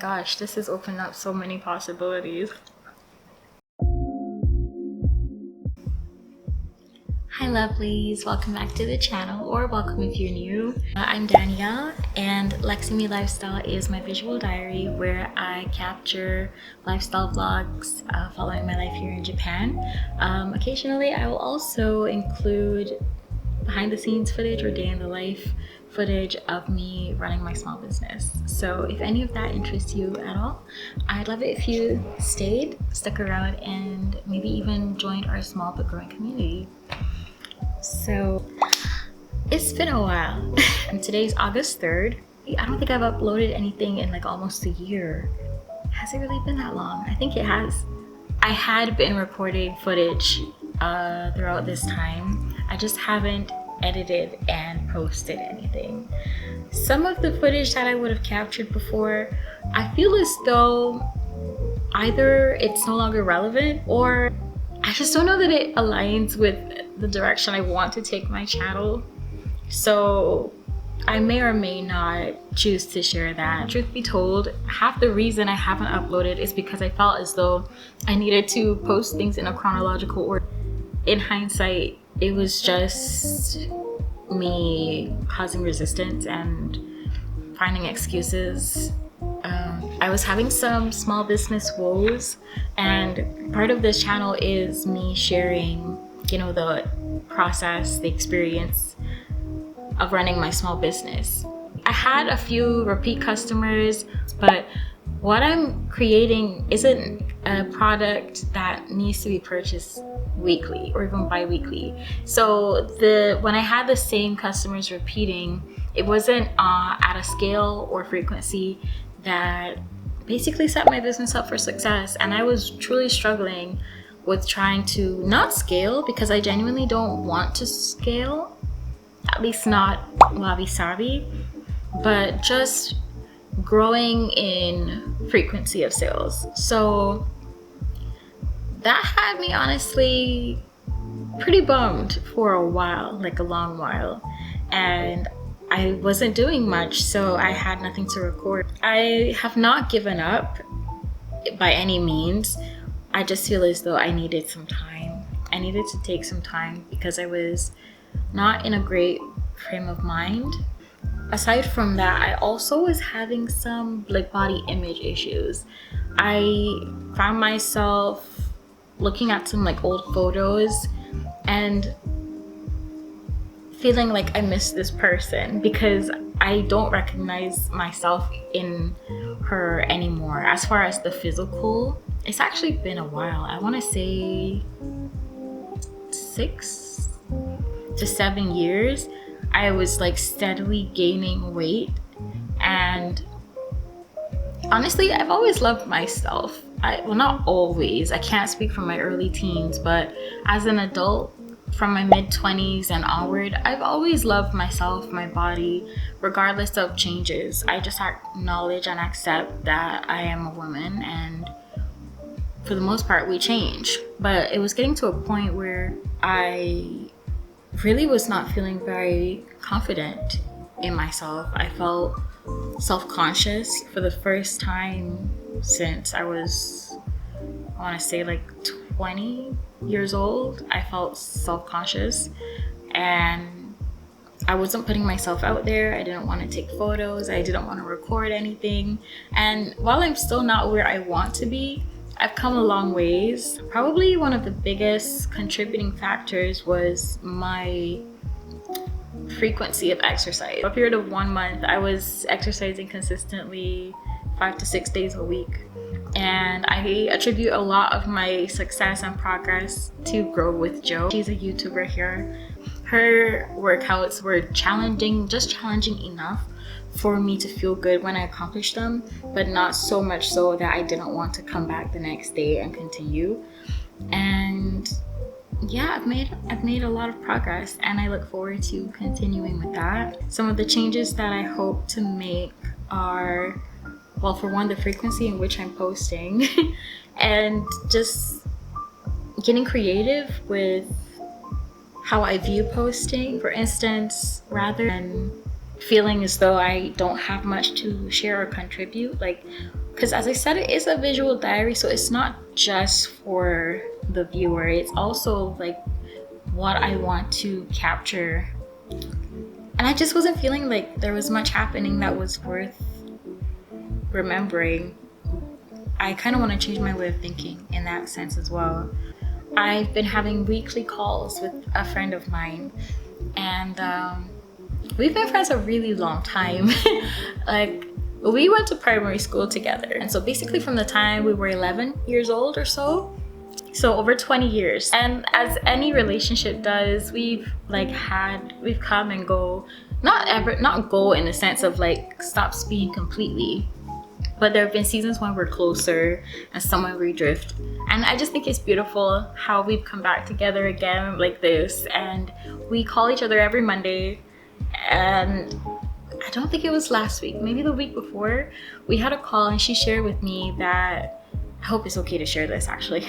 gosh, this has opened up so many possibilities. Hi lovelies, welcome back to the channel, or welcome if you're new. I'm Danielle, and Leximi Lifestyle is my visual diary where I capture lifestyle vlogs following my life here in Japan. Occasionally I will also include behind the scenes footage or day in the life footage of me running my small business. So if any of that interests you at all, I'd love it if you stuck around, and maybe even joined our small but growing community. So it's been a while and today's August 3rd. I don't think I've uploaded anything in like almost a year. Has it really been that long? I think it has. I had been recording footage throughout this time. I just haven't edited and posted anything. Some of the footage that I would have captured before, I feel as though either it's no longer relevant, or I just don't know that it aligns with the direction I want to take my channel. So I may or may not choose to share that. Truth be told, half the reason I haven't uploaded is because I felt as though I needed to post things in a chronological order. In hindsight, it was just me causing resistance and finding excuses. I was having some small business woes, and part of this channel is me sharing, the process, the experience of running my small business. I had a few repeat customers, but what I'm creating isn't a product that needs to be purchased weekly or even bi-weekly. So when I had the same customers repeating, it wasn't at a scale or frequency that basically set my business up for success. And I was truly struggling with trying to not scale, because I genuinely don't want to scale, at least not wabi-sabi, but just growing in frequency of sales. So that had me honestly pretty bummed for a while, like a long while, and I wasn't doing much, so I had nothing to record. I have not given up by any means. I just feel as though I needed some time. I needed to take some time because I was not in a great frame of mind. Aside from that, I also was having some body image issues. I found myself looking at some old photos and feeling like I missed this person because I don't recognize myself in her anymore. As far as the physical, it's actually been a while. I want to say 6 to 7 years. I was steadily gaining weight, and honestly, I've always loved myself. Well, not always. I can't speak for my early teens, but as an adult, from my mid-20s and onward, I've always loved myself, my body, regardless of changes. I just acknowledge and accept that I am a woman, and for the most part, we change. But it was getting to a point where I really was not feeling very confident in myself. I felt self-conscious for the first time since I was, I want to say 20 years old. I felt self-conscious, and I wasn't putting myself out there. I didn't want to take photos. I didn't want to record anything. And while I'm still not where I want to be, I've come a long ways. Probably one of the biggest contributing factors was my frequency of exercise. For a period of 1 month, I was exercising consistently 5 to 6 days a week. And I attribute a lot of my success and progress to Grow with Jo. She's a YouTuber here. Her workouts were challenging enough for me to feel good when I accomplished them, but not so much so that I didn't want to come back the next day and continue. And yeah, I've made a lot of progress, and I look forward to continuing with that. Some of the changes that I hope to make are, well, for one, the frequency in which I'm posting and just getting creative with how I view posting. For instance, rather than feeling as though I don't have much to share or contribute, because as I said, it is a visual diary, so it's not just for the viewer, it's also like what I want to capture. And I just wasn't feeling like there was much happening that was worth remembering. I kind of want to change my way of thinking in that sense as well. I've been having weekly calls with a friend of mine, and we've been friends a really long time. Like, we went to primary school together, and so basically from the time we were 11 years old or so over 20 years. And as any relationship does, we've come and go, not go in the sense of like stop speaking completely, but there have been seasons when we're closer and some when we drift. And I just think it's beautiful how we've come back together again like this, and we call each other every Monday. And I don't think it was last week, maybe the week before, we had a call, and she shared with me that, I hope it's okay to share this actually,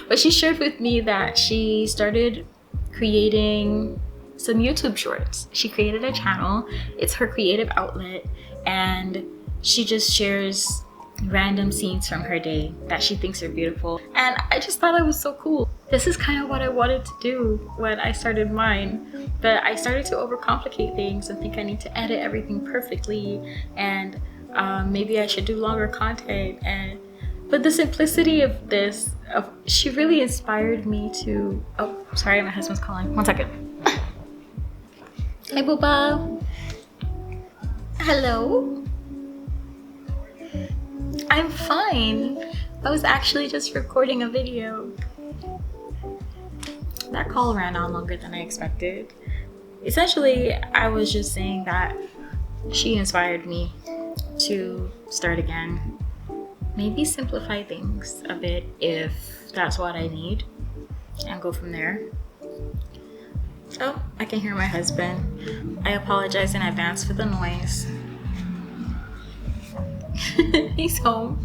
but she shared with me that she started creating some YouTube shorts. She created a channel, it's her creative outlet, and she just shares random scenes from her day that she thinks are beautiful. And I just thought it was so cool. This is kind of what I wanted to do when I started mine, but I started to overcomplicate things and think I need to edit everything perfectly, and maybe I should do longer content. But the simplicity of this, she really inspired me to, oh, sorry, my husband's calling. 1 second. Hey, Booba. Hello. I'm fine. I was actually just recording a video. That call ran on longer than I expected. Essentially, I was just saying that she inspired me to start again. Maybe simplify things a bit if that's what I need, and go from there. Oh, I can hear my husband. I apologize in advance for the noise. He's home.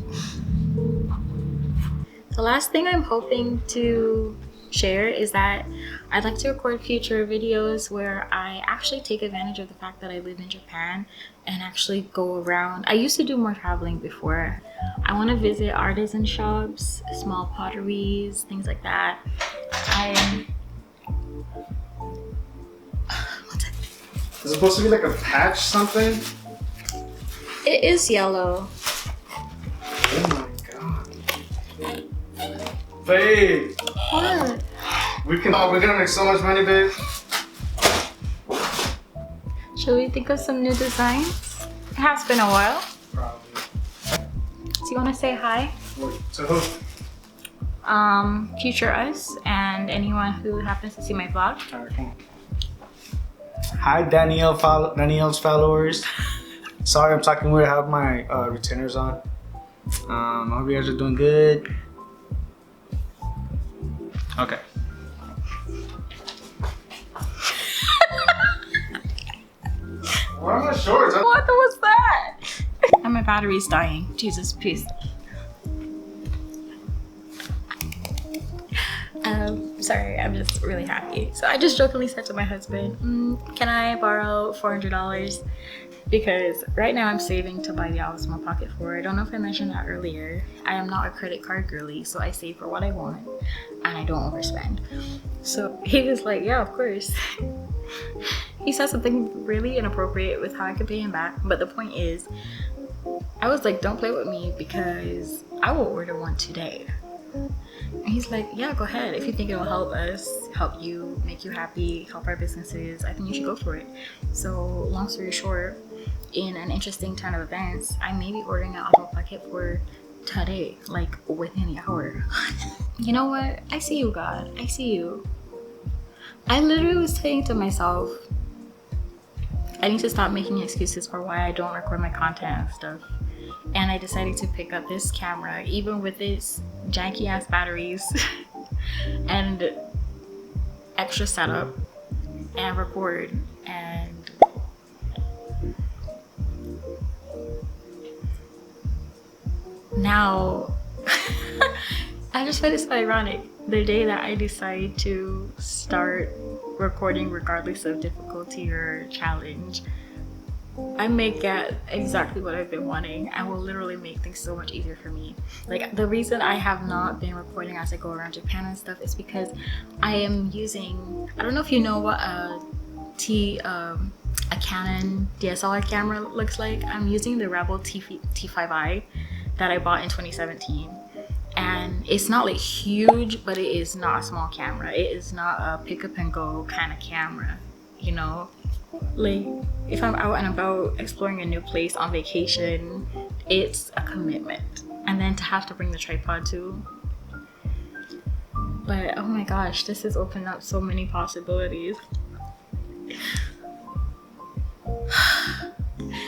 The last thing I'm hoping to share is that I'd like to record future videos where I actually take advantage of the fact that I live in Japan and actually go around. I used to do more traveling before. I want to visit artisan shops, small potteries, things like that. Is it supposed to be like a patch something? It is yellow. Oh my god. Babe! What? We're gonna make so much money, babe. Should we think of some new designs? It has been a while. Probably. Do you want to say hi? To who? Future us and anyone who happens to see my vlog. Alright, come on. Hi, Danielle's followers. Sorry, I'm talking weird. I have my retainers on. I hope you guys are doing good. Okay. Why are my shorts? What was that? And my battery's dying. Jesus, please. Sorry, I'm just really happy. So I just jokingly said to my husband, can I borrow $400? Because right now I'm saving to buy the Osmo Pocket 4. I don't know if I mentioned that earlier. I am not a credit card girly, so I save for what I want and I don't overspend. So he was like, yeah, of course. He said something really inappropriate with how I could pay him back, but the point is, I was like, don't play with me because I will order one today. And he's like, yeah, go ahead. If you think it will help us, help you, make you happy, help our businesses, I think you should go for it. So long story short, in an interesting turn of events, I may be ordering an Osmo Pocket for today, like within the hour. You know what? I see you, God. I see you. I literally was saying to myself, I need to stop making excuses for why I don't record my content and stuff. And I decided to pick up this camera, even with its janky ass batteries and extra setup, and record. And now I just find it so ironic. The day that I decide to start recording regardless of difficulty or challenge, I make it exactly what I've been wanting. I will literally make things so much easier for me. Like the reason I have not been recording as I go around Japan and stuff is because I am using, I don't know if you know what a Canon DSLR camera looks like. I'm using the Rebel T5i that I bought in 2017. And it's not like huge, but it is not a small camera. It is not a pick up and go kind of camera, you know? Like if I'm out and about exploring a new place on vacation, it's a commitment. And then to have to bring the tripod too. But oh my gosh, this has opened up so many possibilities.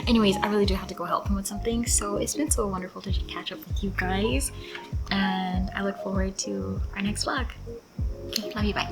Anyways, I really do have to go help him with something, so it's been so wonderful to catch up with you guys, and I look forward to our next vlog. Okay, love you, bye.